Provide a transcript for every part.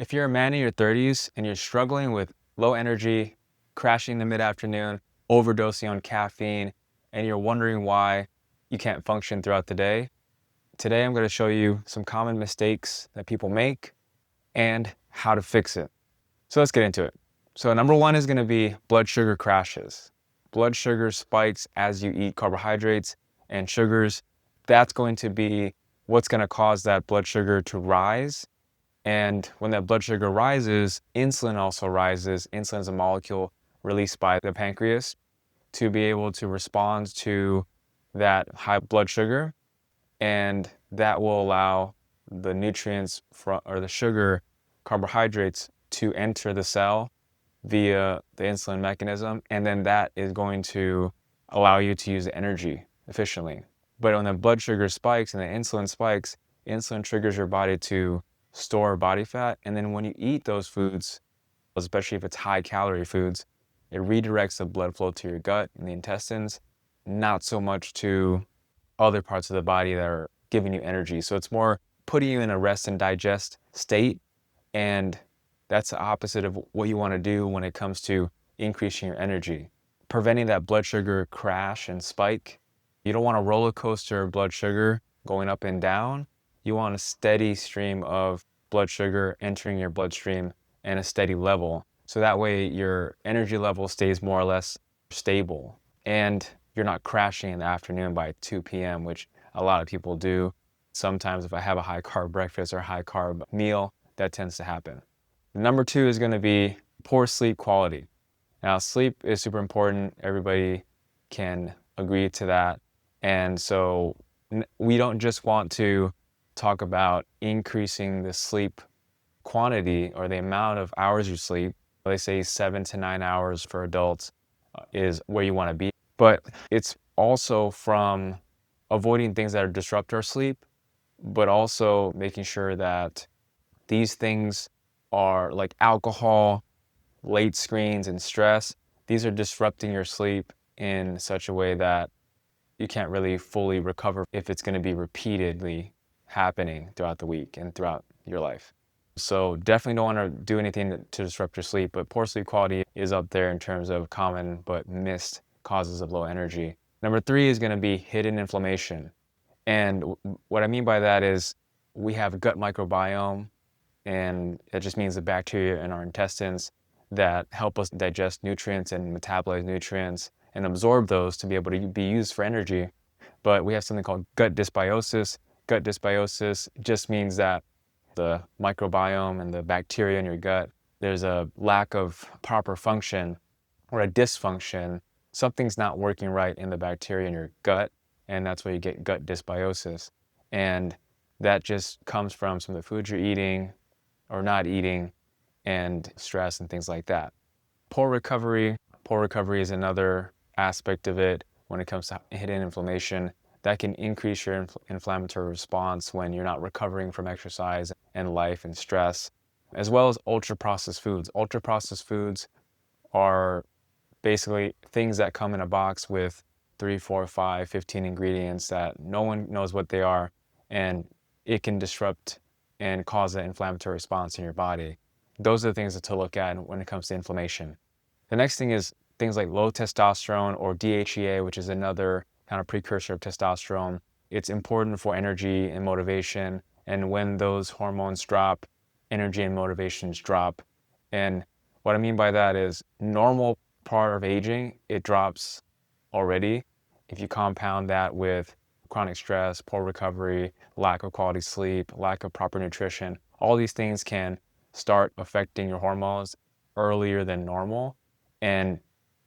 If you're a man in your 30s and you're struggling with low energy, crashing in the mid-afternoon, overdosing on caffeine, and you're wondering why you can't function throughout the day, today I'm going to show you some common mistakes that people make and how to fix it. So let's get into it. So number one is going to be blood sugar crashes. Blood sugar spikes as you eat carbohydrates and sugars. That's going to be what's going to cause that blood sugar to rise. And when that blood sugar rises, insulin also rises. Insulin is a molecule released by the pancreas to be able to respond to that high blood sugar. And that will allow the nutrients or the sugar, carbohydrates to enter the cell via the insulin mechanism. And then that is going to allow you to use energy efficiently. But when the blood sugar spikes and the insulin spikes, insulin triggers your body to store body fat. And then when you eat those foods, especially if it's high calorie foods, it redirects the blood flow to your gut and the intestines, not so much to other parts of the body that are giving you energy. So it's more putting you in a rest and digest state. And that's the opposite of what you want to do when it comes to increasing your energy. Preventing that blood sugar crash and spike. You don't want a roller coaster of blood sugar going up and down. You want a steady stream of blood sugar entering your bloodstream and a steady level. So that way your energy level stays more or less stable. And you're not crashing in the afternoon by 2 p.m., which a lot of people do. Sometimes if I have a high carb breakfast or high carb meal, that tends to happen. Number two is going to be poor sleep quality. Now, sleep is super important. Everybody can agree to that. And so we don't just want to talk about increasing the sleep quantity or the amount of hours you sleep. They say 7 to 9 hours for adults is where you want to be. But it's also from avoiding things that disrupt our sleep, but also making sure that these things are like alcohol, late screens, and stress. These are disrupting your sleep in such a way that you can't really fully recover if it's going to be repeatedly happening throughout the week and throughout your life. So definitely don't want to do anything to disrupt your sleep, but poor sleep quality is up there in terms of common but missed causes of low energy. Number three is going to be hidden inflammation. And what I mean by that is we have a gut microbiome, and it just means the bacteria in our intestines that help us digest nutrients and metabolize nutrients and absorb those to be able to be used for energy. But we have something called gut dysbiosis. Gut dysbiosis just means that the microbiome and the bacteria in your gut, there's a lack of proper function or a dysfunction. Something's not working right in the bacteria in your gut, and that's why you get gut dysbiosis. And that just comes from some of the foods you're eating or not eating and stress and things like that. Poor recovery is another aspect of it when it comes to hidden inflammation. That can increase your inflammatory response when you're not recovering from exercise and life and stress, as well as ultra-processed foods. Ultra-processed foods are basically things that come in a box with 3, 4, 5, 15 ingredients that no one knows what they are, and it can disrupt and cause an inflammatory response in your body. Those are the things to look at when it comes to inflammation. The next thing is things like low testosterone or DHEA, which is another kind of precursor of testosterone. It's important for energy and motivation. And when those hormones drop, energy and motivations drop. And what I mean by that is normal part of aging, it drops already. If you compound that with chronic stress, poor recovery, lack of quality sleep, lack of proper nutrition, all these things can start affecting your hormones earlier than normal. And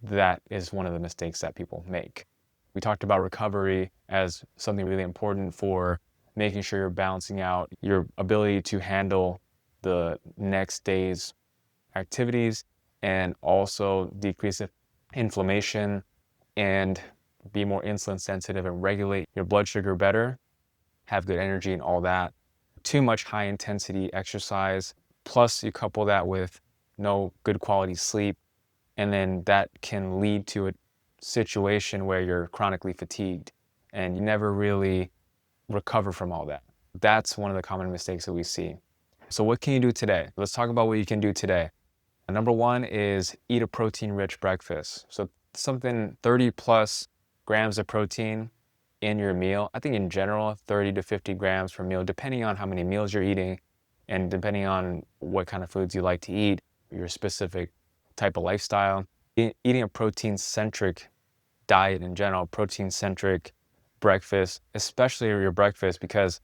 that is one of the mistakes that people make. We talked about recovery as something really important for making sure you're balancing out your ability to handle the next day's activities and also decrease inflammation and be more insulin sensitive and regulate your blood sugar better, have good energy and all that. Too much high intensity exercise, plus you couple that with no good quality sleep, and then that can lead to a situation where you're chronically fatigued and you never really recover from all that. That's one of the common mistakes that we see. So what can you do today? Let's talk about what you can do today. Number one is eat a protein-rich breakfast. So something 30 plus grams of protein in your meal. I think in general, 30 to 50 grams per meal, depending on how many meals you're eating and depending on what kind of foods you like to eat, your specific type of lifestyle. Eating a protein-centric diet in general, protein-centric breakfast, especially your breakfast, because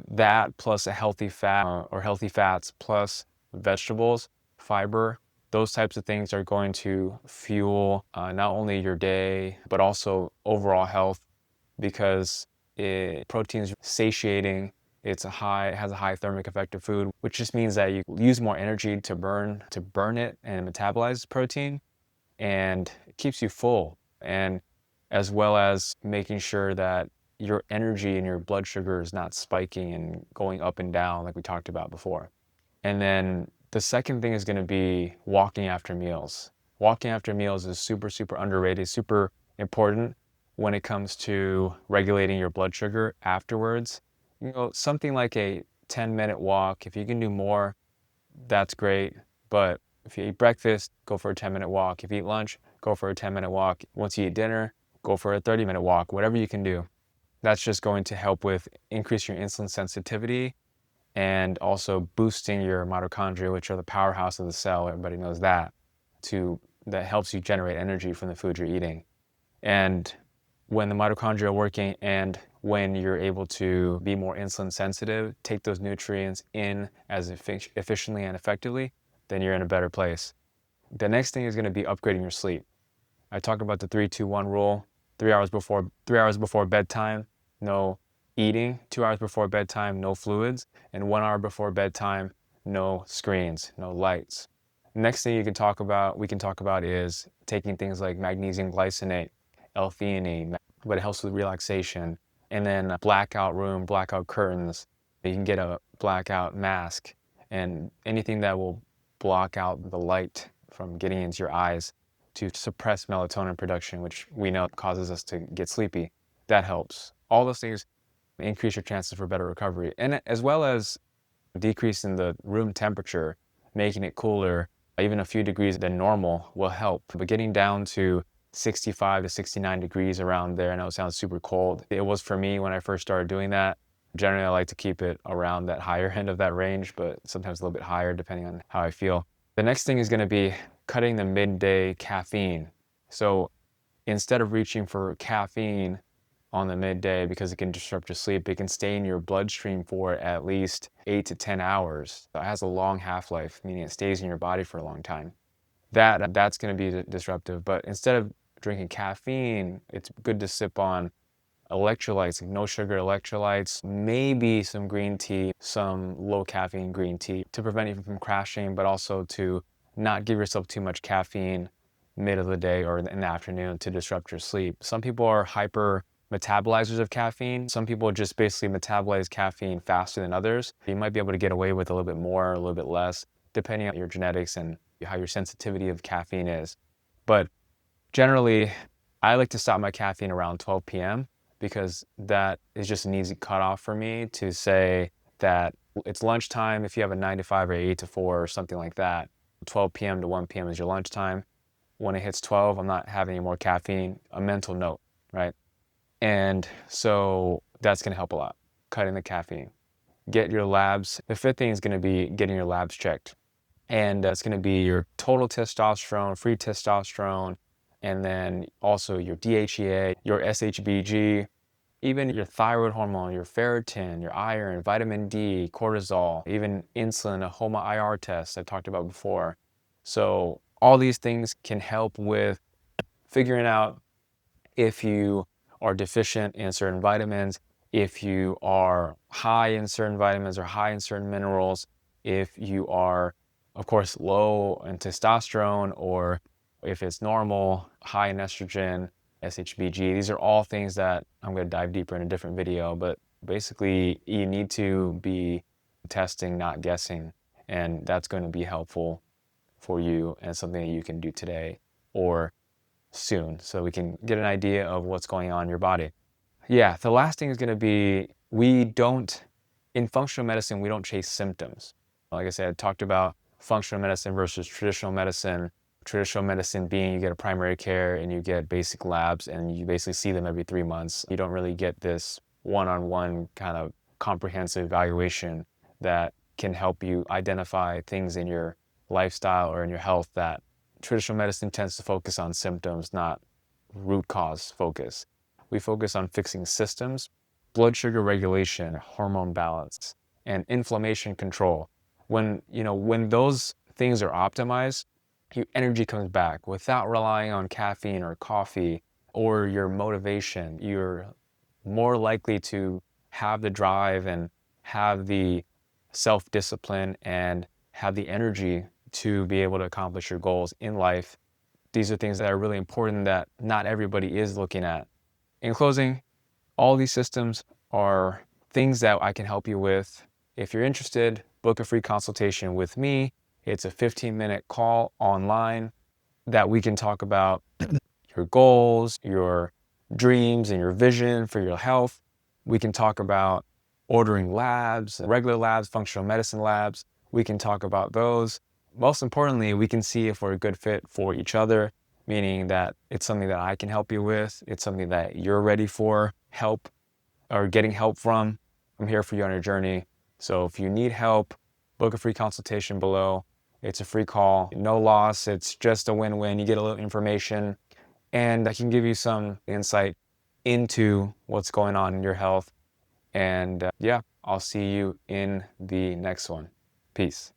that plus a healthy fat or healthy fats plus vegetables, fiber, those types of things are going to fuel not only your day but also overall health, because protein is satiating. It has a high thermic effect of food, which just means that you use more energy to burn it and metabolize protein, and it keeps you full, and as well as making sure that your energy and your blood sugar is not spiking and going up and down like we talked about before. And then the second thing is going to be walking after meals. Walking after meals is super, super underrated, super important when it comes to regulating your blood sugar afterwards. Something like a 10-minute walk. If you can do more, that's great. But if you eat breakfast, go for a 10-minute walk. If you eat lunch, go for a 10-minute walk. Once you eat dinner, go for a 30-minute walk, whatever you can do. That's just going to help with increase your insulin sensitivity and also boosting your mitochondria, which are the powerhouse of the cell. Everybody knows that. That helps you generate energy from the food you're eating. And when the mitochondria are working and when you're able to be more insulin sensitive, take those nutrients in as efficiently and effectively, then you're in a better place. The next thing is going to be upgrading your sleep. I talk about the 3-2-1 rule. 3 hours before bedtime, no eating. 2 hours before bedtime, no fluids. And 1 hour before bedtime, no screens, no lights. Next thing we can talk about is taking things like magnesium glycinate, L-theanine, but it helps with relaxation. And then a blackout room, blackout curtains. You can get a blackout mask and anything that will block out the light from getting into your eyes to suppress melatonin production, which we know causes us to get sleepy. That helps. All those things increase your chances for better recovery. And as well as decreasing the room temperature, making it cooler, even a few degrees than normal will help. But getting down to 65 to 69 degrees around there, I know it sounds super cold. It was for me when I first started doing that. Generally, I like to keep it around that higher end of that range, but sometimes a little bit higher depending on how I feel. The next thing is going to be cutting the midday caffeine. So instead of reaching for caffeine on the midday because it can disrupt your sleep, it can stay in your bloodstream for at least 8 to 10 hours. It has a long half-life, meaning it stays in your body for a long time. That's going to be disruptive. But instead of drinking caffeine, it's good to sip on electrolytes, like no sugar electrolytes, maybe some green tea, some low caffeine green tea to prevent you from crashing, but also to not give yourself too much caffeine mid of the day or in the afternoon to disrupt your sleep. Some people are hyper metabolizers of caffeine. Some people just basically metabolize caffeine faster than others. You might be able to get away with a little bit more, a little bit less, depending on your genetics and how your sensitivity of caffeine is. But generally, I like to stop my caffeine around 12 p.m. because that is just an easy cutoff for me to say that it's lunchtime if you have a 9 to 5 or 8 to 4 or something like that. 12 p.m. to 1 p.m. is your lunchtime. When it hits 12, I'm not having any more caffeine, a mental note, right? And so that's going to help a lot, cutting the caffeine. Get your labs. The fifth thing is going to be getting your labs checked. And it's going to be your total testosterone, free testosterone, and then also your DHEA, your SHBG, even your thyroid hormone, your ferritin, your iron, vitamin D, cortisol, even insulin, a HOMA-IR test I talked about before. So all these things can help with figuring out if you are deficient in certain vitamins, if you are high in certain vitamins or high in certain minerals, if you are, of course, low in testosterone, or if it's normal, high in estrogen, SHBG. These are all things that I'm going to dive deeper in a different video, but basically you need to be testing, not guessing, and that's going to be helpful for you and something that you can do today or soon so we can get an idea of what's going on in your body. Yeah, the last thing is going to be we don't in functional medicine, we don't chase symptoms. Like I said, I talked about functional medicine versus traditional medicine. Traditional medicine being you get a primary care and you get basic labs and you basically see them every 3 months. You don't really get this one-on-one kind of comprehensive evaluation that can help you identify things in your lifestyle or in your health that traditional medicine tends to focus on symptoms, not root cause focus. We focus on fixing systems, blood sugar regulation, hormone balance, and inflammation control. When those things are optimized, your energy comes back without relying on caffeine or coffee or your motivation. You're more likely to have the drive and have the self-discipline and have the energy to be able to accomplish your goals in life. These are things that are really important that not everybody is looking at. In closing, all these systems are things that I can help you with. If you're interested, book a free consultation with me. It's a 15-minute call online that we can talk about your goals, your dreams, and your vision for your health. We can talk about ordering labs, regular labs, functional medicine labs. We can talk about those. Most importantly, we can see if we're a good fit for each other, meaning that it's something that I can help you with. It's something that you're ready for help or getting help from. I'm here for you on your journey. So if you need help, book a free consultation below. It's a free call, no loss. It's just a win-win. You get a little information and I can give you some insight into what's going on in your health. And yeah, I'll see you in the next one. Peace.